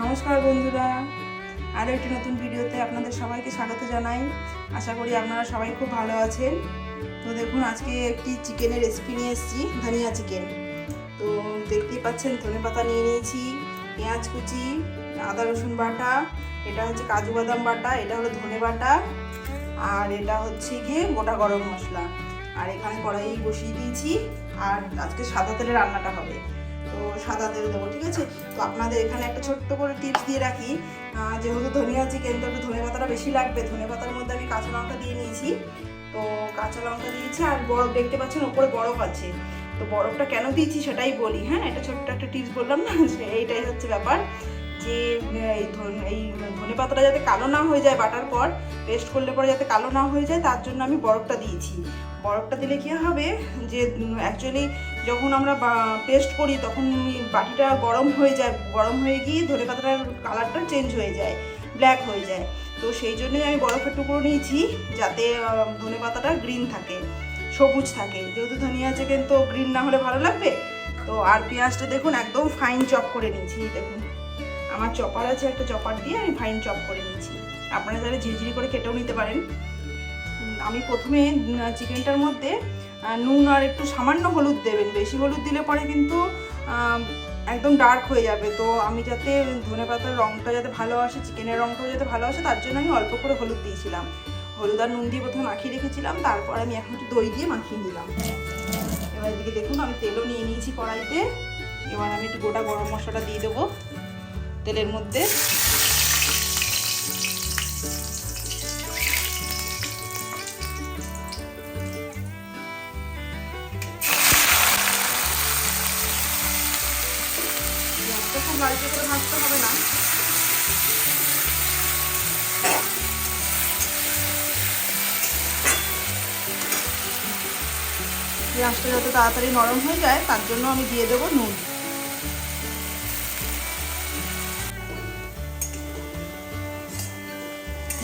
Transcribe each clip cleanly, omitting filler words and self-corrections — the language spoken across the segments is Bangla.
নমস্কার বন্ধুরা, আরও একটি নতুন ভিডিওতে আপনাদের সবাইকে স্বাগত জানাই। আশা করি আপনারা সবাই খুব ভালো আছেন। তো দেখুন, আজকে একটি চিকেনের রেসিপি নিয়ে এসেছি, ধনিয়া চিকেন। তো দেখতেই পাচ্ছেন, ধনেপাতা নিয়ে নিয়েছি, পেঁয়াজ কুচি, আদা রসুন বাটা, এটা হচ্ছে কাজু বাদাম বাটা, এটা হলো ধনে বাটা, আর এটা হচ্ছে গিয়ে গোটা গরম মশলা। আর এখানে কড়াই বসিয়ে দিয়েছি, আর আজকে সাদা তেলে রান্নাটা হবে। তো সাদা তেল দেবো, ঠিক আছে। তো আপনাদের এখানে একটা ছোট্ট করে টিপস দিয়ে রাখি, যেহেতু ধনিয়া চিকেন, তো একটু ধনে পাতাটা বেশি লাগবে। ধনে পাতার মধ্যে আমি কাঁচা লঙ্কা দিয়ে নিয়েছি। তো কাঁচা লঙ্কা দিয়েছি, আর বরফ দেখতে পাচ্ছেন ওপরে বরফ আছে। তো বরফটা কেন দিয়েছি সেটাই বলি। হ্যাঁ, এটা ছোট্ট একটা টিপস বললাম না, এইটাই হচ্ছে ব্যাপার, যে এই ধনে পাতাটা যাতে কালো না হয়ে যায়, বাটার পর পেস্ট করলে পরে যাতে কালো না হয়ে যায়, তার জন্য আমি বরফটা দিয়েছি। বরফটা দিলে কী হবে, যে অ্যাকচুয়ালি যখন আমরা পেস্ট করি তখন বাটিটা গরম হয়ে যায়, গরম হয়ে গিয়ে ধনে পাতাটার কালারটা চেঞ্জ হয়ে যায়, ব্ল্যাক হয়ে যায়। তো সেই জন্যই আমি বরফের টুকরো নিয়েছি, যাতে ধনে পাতাটা গ্রিন থাকে, সবুজ থাকে। যেহেতু ধনিয়া চিকেন, তো গ্রিন না হলে ভালো লাগবে। তো আর পেঁয়াজটা দেখুন একদম ফাইন চপ করে নিয়েছি। দেখুন, আমার চপার আছে, একটা চপার দিয়ে আমি ফাইন চপ করে নিয়েছি। আপনারা চাইলে ঝিরিঝিরি করে কেটেও নিতে পারেন। আমি প্রথমে চিকেনটার মধ্যে নুন আর একটু সামান্য হলুদ দেবেন, বেশি হলুদ দিলে পরে কিন্তু একদম ডার্ক হয়ে যাবে। তো আমি যাতে ধনে পাতার রঙটা যাতে ভালো আসে, চিকেনের রঙটাও যাতে ভালো আসে, তার জন্য আমি অল্প করে হলুদ দিয়েছিলাম। হলুদ আর নুন দিয়ে প্রথমে মাখিয়ে রেখেছিলাম, তারপর আমি এখন একটু দই দিয়ে মাখিয়ে নিলাম। এবার এদিকে দেখুন, আমি তেলও নিয়ে নিয়েছি কড়াইতে। এবার আমি একটু গোটা গরম মশলাটা দিয়ে দেবো তেলের মধ্যে। খুব লালচে করে ভাজতে হবে না। পেঁয়াজটা যাতে তাড়াতাড়ি নরম হয়ে যায়, তার জন্য আমি দিয়ে দেবো নুন।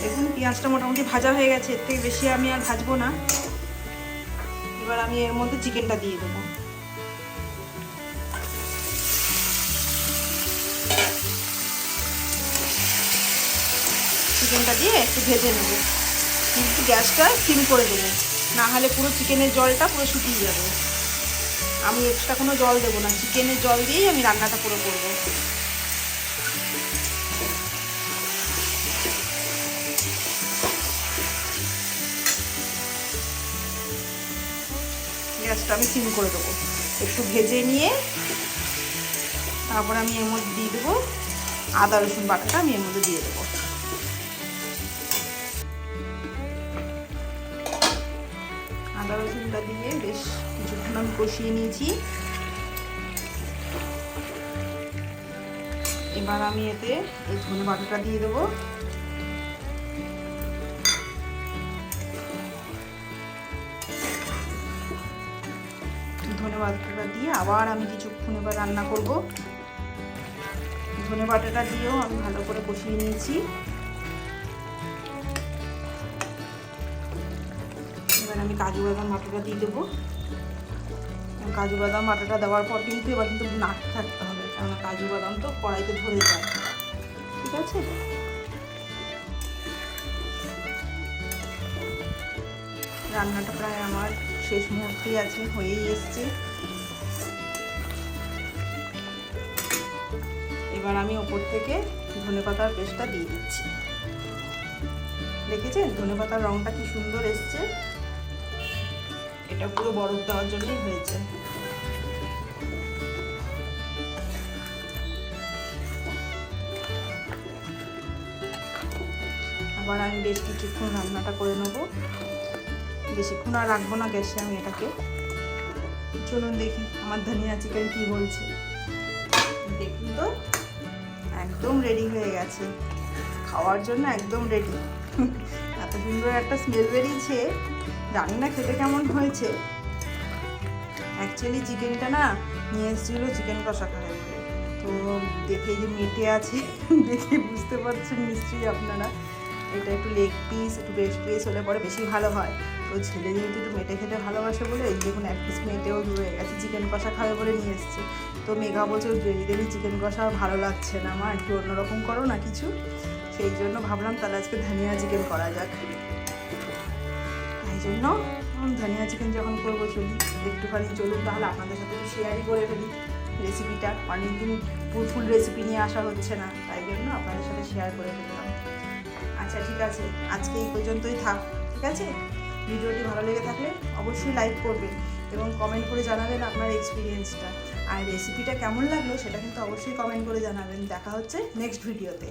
দেখুন, পেঁয়াজটা মোটামুটি ভাজা হয়ে গেছে, এর থেকে বেশি আমি আর ভাজবো না। এবার আমি এর মধ্যে চিকেনটা দিয়ে দেবো। চিকেনটা দিয়ে একটু ভেজে নেব, কিন্তু গ্যাসটা সিম করে দেবো, না হলে পুরো চিকেনের জলটা পুরো শুকিয়ে যাবে। আমি এক্সট্রা কোনো জল দেবো না, চিকেনের জল দিয়েই আমি রান্নাটা পুরো করবো। গ্যাসটা আমি সিম করে দেবো, একটু ভেজে নিয়ে তারপর আমি এর মধ্যে দিয়ে দেবো আদা রসুন বাটাটা, আমি এর মধ্যে দিয়ে দেবো। আদা রসুনটা দিয়ে বেশ কিছুক্ষণ আমি কষিয়ে নিয়েছি। এবার আমি এতে এই ধনে বাটাটা দিয়ে দেবো। ধনে বাটাটা দিয়ে আবার আমি কিছুক্ষণ এবার রান্না করব। ধনে বাটাটা দিয়েও আমি ভালো করে কষিয়ে নিয়েছি। এবার আমি কাজু বাদাম বাটাটা দিয়ে দেবো। কাজু বাদাম বাটাটা দেওয়ার পর কিন্তু এবার কিন্তু নাক থাকতে হবে, কারণ কাজু বাদাম তো কড়াইতে ধরে যায়, ঠিক আছে। রান্নাটা প্রায় আমার শেষ মুহূর্তেই আছে, হয়েই এসছে। এবার আমি ওপর থেকে ধনেপাতার পেস্টটা দিয়ে দিচ্ছি। দেখেছেন ধনেপাতার রঙটা কি সুন্দর এসছে? এটা পুরো বরফ দেওয়ার জন্যই হয়েছে। আবার আমি বেশ কিছুক্ষণ রান্নাটা করে নেবো, বেশিক্ষণ আর রাখবো না গ্যাসে আমি এটাকে। চলুন দেখি আমার ধনিয়া চিকেন কি বলছে। দেখুন তো, একদম রেডি হয়ে গেছে, খাওয়ার জন্য একদম রেডি। এত সুন্দর একটা স্মেল বেরিয়েছে, জানি না খেতে কেমন হয়েছে। অ্যাকচুয়ালি চিকেনটা না নিয়ে এসেছিলো চিকেন কষা খাবে বলে, তো দেখে যে মেটে আছে দেখে বুঝতে পারছেন নিশ্চয়ই আপনারা। এটা একটু লেগ পিস, একটু ব্রেস্ট পিস হলে পরে বেশি ভালো হয়। তো ছেলে যেহেতু একটু মেটে খেতে ভালোবাসে বলে এই দেখুন এক পিস মেটেও রয়ে গেছে, চিকেন কষা খাবে বলে নিয়ে এসছে। তো মেঘা বলছে ডেলি ডেলি চিকেন কষা আর ভালো লাগছে না, মা একটু অন্যরকম করো না কিছু। সেই জন্য ভাবলাম তাহলে আজকে ধনিয়া চিকেন করা যাক। তাই জন্য ধনিয়া চিকেন যখন করবো চলি একটুখানি চলুন তাহলে আপনাদের সাথে একটু শেয়ারই করে ফেলি রেসিপিটা। অনেকদিন ফুল রেসিপি নিয়ে আসা হচ্ছে না, তাই জন্য আপনাদের সাথে শেয়ার করে ফেললাম। আচ্ছা ঠিক আছে, আজকে এই পর্যন্তই থাক, ঠিক আছে? ভিডিওটি ভালো লেগে থাকলে অবশ্যই লাইক করবেন এবং কমেন্ট করে জানাবেন আপনার এক্সপিরিয়েন্সটা। আর রেসিপিটা কেমন লাগলো সেটা কিন্তু অবশ্যই কমেন্ট করে জানাবেন। দেখা হচ্ছে নেক্সট ভিডিওতে।